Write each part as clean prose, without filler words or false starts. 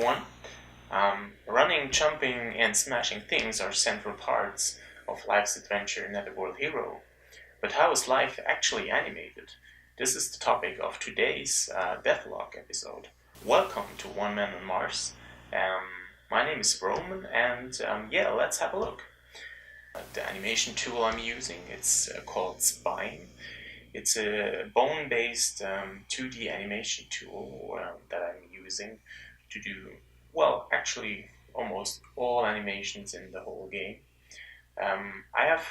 everyone. Running, jumping, and smashing things are central parts of Leif's adventure Netherworld Hero. But how is Leif actually animated? This is the topic of today's devlog episode. Welcome to Onemanonmars. My name is Roman, and let's have a look. The animation tool I'm using, it's called Spine. It's a bone-based 2D animation tool that I'm using to do, well, actually almost all animations in the whole game. I have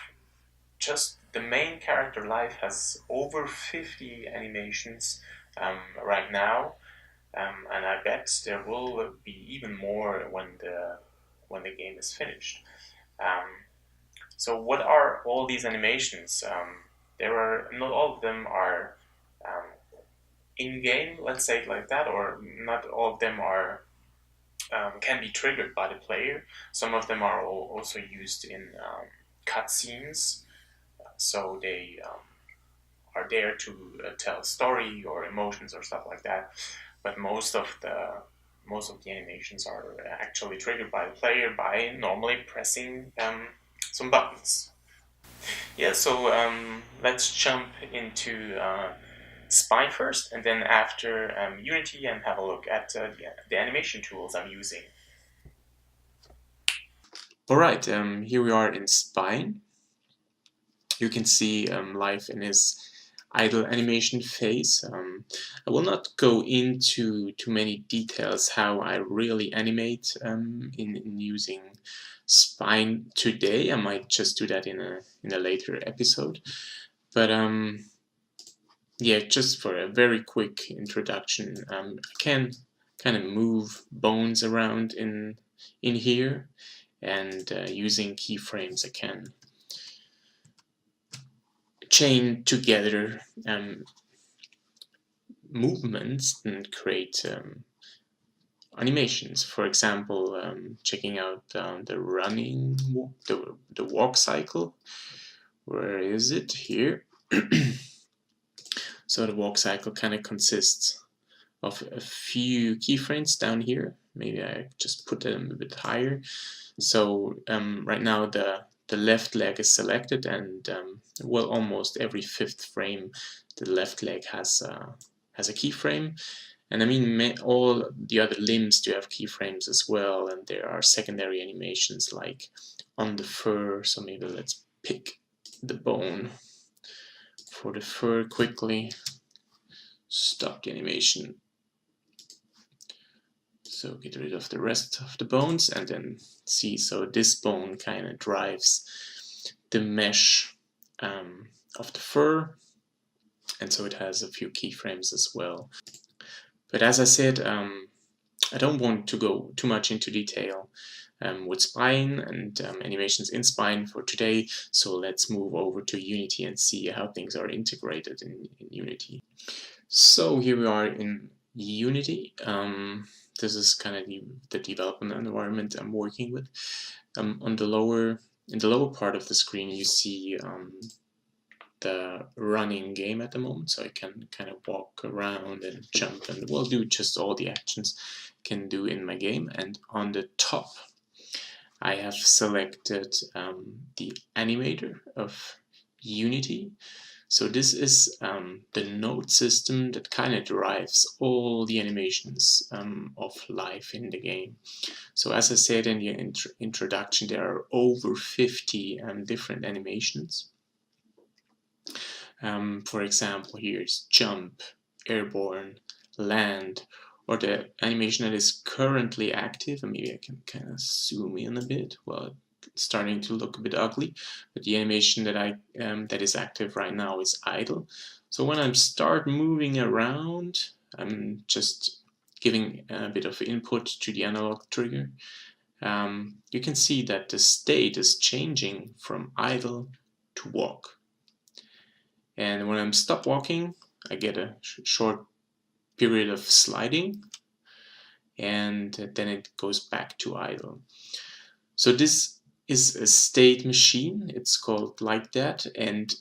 just the main character Leif has over 50 animations right now, and I bet there will be even more when the game is finished. So what are all these animations? Not all of them are in-game, let's say it like that, or not all of them are can be triggered by the player. Some of them are also used in cutscenes, so they are there to tell a story or emotions or stuff like that. But most of the animations are actually triggered by the player by normally pressing some buttons. Yeah, so let's jump into Spine first, and then after Unity, and have a look at the animation tools I'm using. Alright, here we are in Spine. You can see Leif in his idle animation phase. I will not go into too many details how I really animate in using Spine today. I might just do that in a later episode. But yeah, just for a very quick introduction, I can kind of move bones around in here, and using keyframes I can chain together movements and create animations. For example, checking out the running, the walk cycle. Where is it? Here. So the walk cycle kind of consists of a few keyframes down here. Maybe I just put them a bit higher. So right now the left leg is selected, and well, almost every fifth frame the left leg has a keyframe. And I mean, all the other limbs do have keyframes as well, and there are secondary animations like on the fur. So maybe let's pick the bone for the fur quickly. Stop the animation. So get rid of the rest of the bones, and then see, so this bone kind of drives the mesh of the fur, and so it has a few keyframes as well. But as I said, I don't want to go too much into detail with Spine and animations in Spine for today, so let's move over to Unity and see how things are integrated in Unity. So here we are in Unity. This is kind of the development environment I'm working with. In the lower part of the screen, you see the running game at the moment, so I can kind of walk around and jump, and we'll do just all the actions I can do in my game. And on the top, I have selected the animator of Unity. So this is the node system that kind of drives all the animations of Leif in the game. So as I said in the introduction, there are over 50 different animations. For example, here's jump, airborne, land, or the animation that is currently active. And maybe I can kind of zoom in a bit. Well, it's starting to look a bit ugly, but the animation that that is active right now is idle. So when I start moving around, I'm just giving a bit of input to the analog trigger. You can see that the state is changing from idle to walk. And when I'm stop walking, I get a short period of sliding, and then it goes back to idle. So this is a state machine. It's called like that, and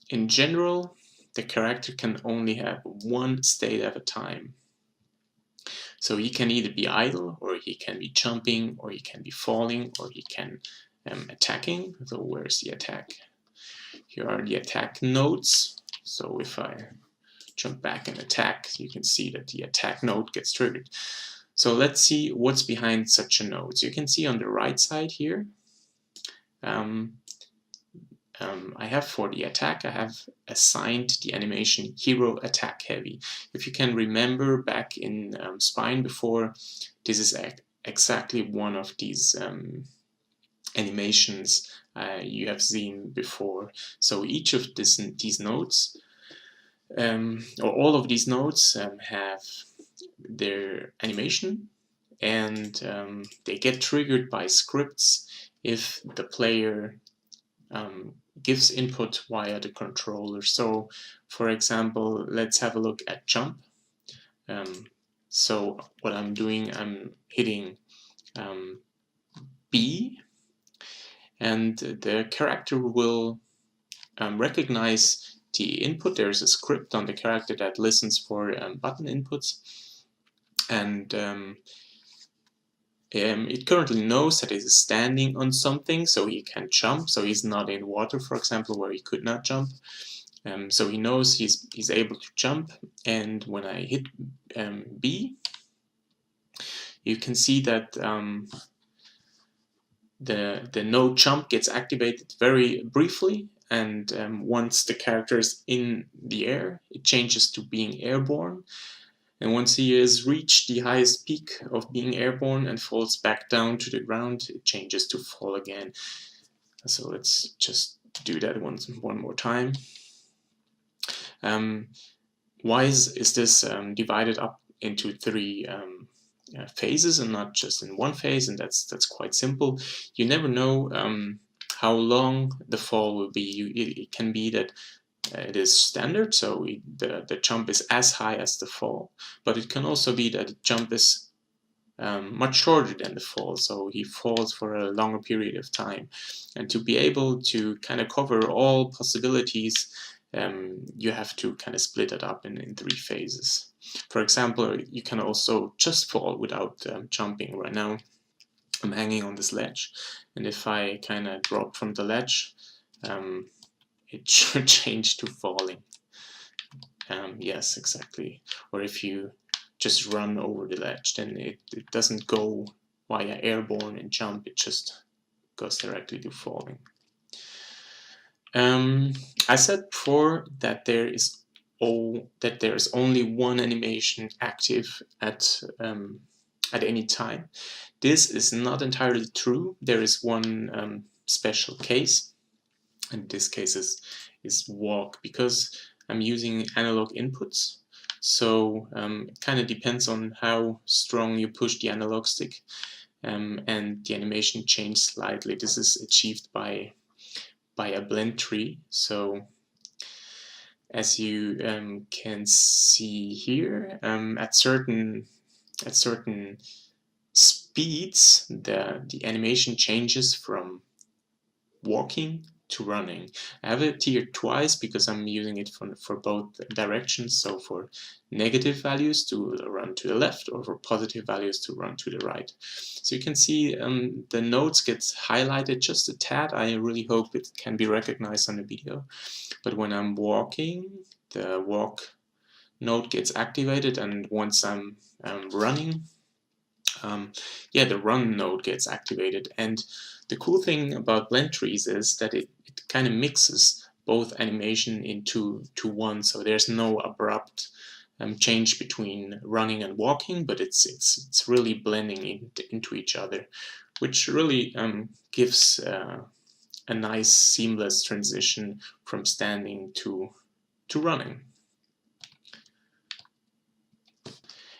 in general the character can only have one state at a time. So he can either be idle, or he can be jumping, or he can be falling, or he can attacking. So where's the attack? Here are the attack nodes. So if I jump back and attack, you can see that the attack node gets triggered. So let's see what's behind such a node. So you can see on the right side here, I have for the attack, I have assigned the animation hero attack heavy. If you can remember back in Spine before, this is exactly one of these animations you have seen before. So each of these nodes, or all of these nodes, have their animation, and they get triggered by scripts if the player gives input via the controller. So for example, let's have a look at jump. So what I'm doing, I'm hitting B, and the character will recognize the input. There's a script on the character that listens for button inputs, and it currently knows that it is standing on something, so he can jump. So he's not in water, for example, where he could not jump. So he knows he's able to jump, and when I hit B, you can see that the node jump gets activated very briefly, and once the character is in the air, it changes to being airborne. And once he has reached the highest peak of being airborne and falls back down to the ground, it changes to fall again. So let's just do that one more time. Why is this divided up into 3 phases and not just in one phase? And that's quite simple. You never know how long the fall will be. It can be that it is standard, so the jump is as high as the fall, but it can also be that the jump is much shorter than the fall, so he falls for a longer period of time. And to be able to kind of cover all possibilities, you have to kind of split it up in 3 phases. For example, you can also just fall without jumping. Right now I'm hanging on this ledge, and if I kind of drop from the ledge, it should change to falling. Yes, exactly. Or if you just run over the ledge, then it doesn't go via airborne and jump, it just goes directly to falling. I said before that there is only one animation active at any time. This is not entirely true. There is one special case, and this case is walk, because I'm using analog inputs. So it kind of depends on how strong you push the analog stick, and the animation changes slightly. This is achieved by a blend tree. So as you can see here, at certain speeds, the animation changes from walking to running. I have it here twice because I'm using it for both directions, so for negative values to run to the left, or for positive values to run to the right. So you can see the nodes gets highlighted just a tad. I really hope it can be recognized on the video. But when I'm walking, the walk node gets activated, and once I'm running, the run node gets activated. And the cool thing about blend trees is that it kind of mixes both animation into one, so there's no abrupt change between running and walking, but it's really blending into each other, which really gives a nice seamless transition from standing to running.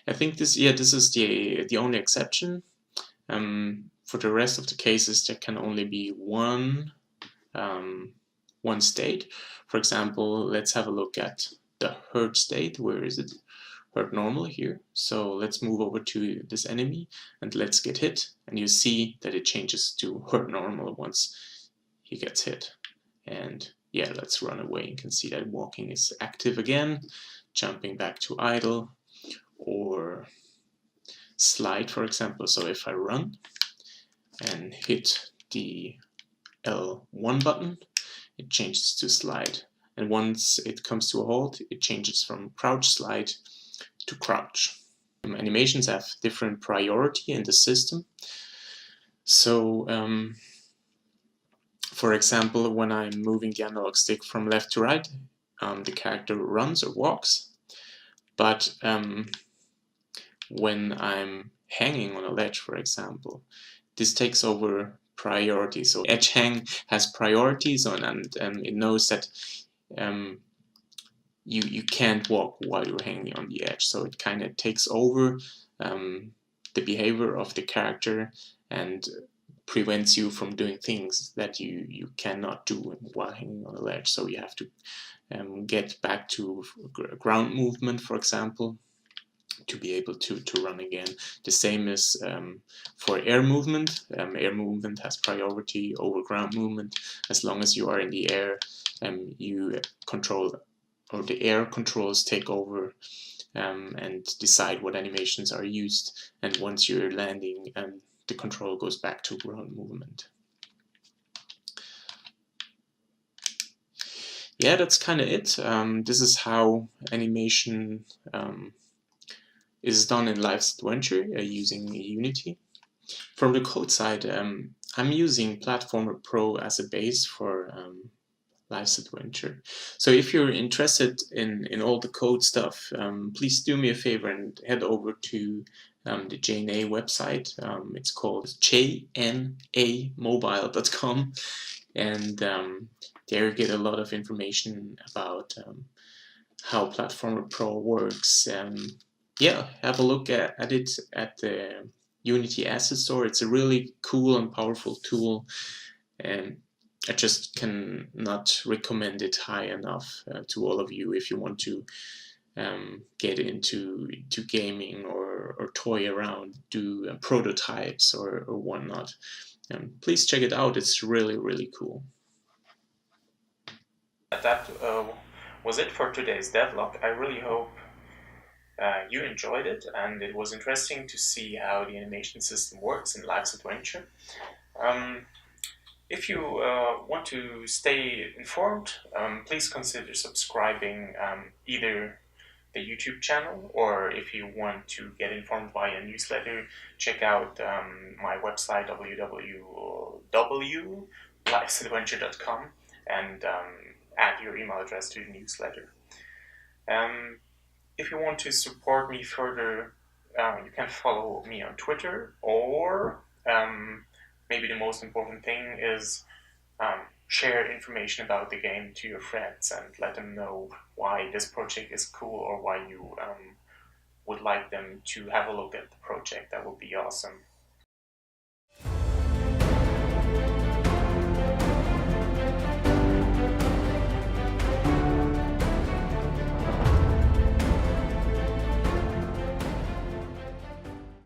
I think this is the only exception. For the rest of the cases, there can only be one state. For example, let's have a look at the hurt state. Where is it? Hurt normal here. So let's move over to this enemy and let's get hit. And you see that it changes to hurt normal once he gets hit. And yeah, let's run away. You can see that walking is active again, jumping back to idle, or slide, for example. So if I run and hit the L1 button, it changes to slide. And once it comes to a halt, it changes from crouch slide to crouch. Animations have different priority in the system. So, for example, when I'm moving the analog stick from left to right, the character runs or walks. But when I'm hanging on a ledge, for example, this takes over priority. So edge hang has priorities on, and it knows that you can't walk while you're hanging on the edge. So it kind of takes over the behavior of the character and prevents you from doing things that you cannot do while hanging on a ledge. So you have to get back to ground movement, for example, to be able to run again. The same is for air movement. Air movement has priority over ground movement. As long as you are in the air, you control, or the air controls take over and decide what animations are used. And once you're landing, the control goes back to ground movement. Yeah, that's kind of it. This is how animation is done in LeifsAdventure using Unity. From the code side, I'm using Platformer Pro as a base for LeifsAdventure. So if you're interested in all the code stuff, please do me a favor and head over to the JNA website. It's called jnamobile.com, and there you get a lot of information about how Platformer Pro works. Yeah, have a look at it at the Unity Asset Store. It's a really cool and powerful tool, and I just cannot recommend it high enough to all of you if you want to get into gaming or toy around, do prototypes or whatnot. Please check it out. It's really, really cool. That was it for today's devlog. I really hope you enjoyed it, and it was interesting to see how the animation system works in LeifsAdventure. If you want to stay informed, please consider subscribing either the YouTube channel, or if you want to get informed via newsletter, check out my website www.LeifsAdventure.com and add your email address to the newsletter. If you want to support me further, you can follow me on Twitter, or maybe the most important thing is share information about the game to your friends and let them know why this project is cool, or why you would like them to have a look at the project. That would be awesome.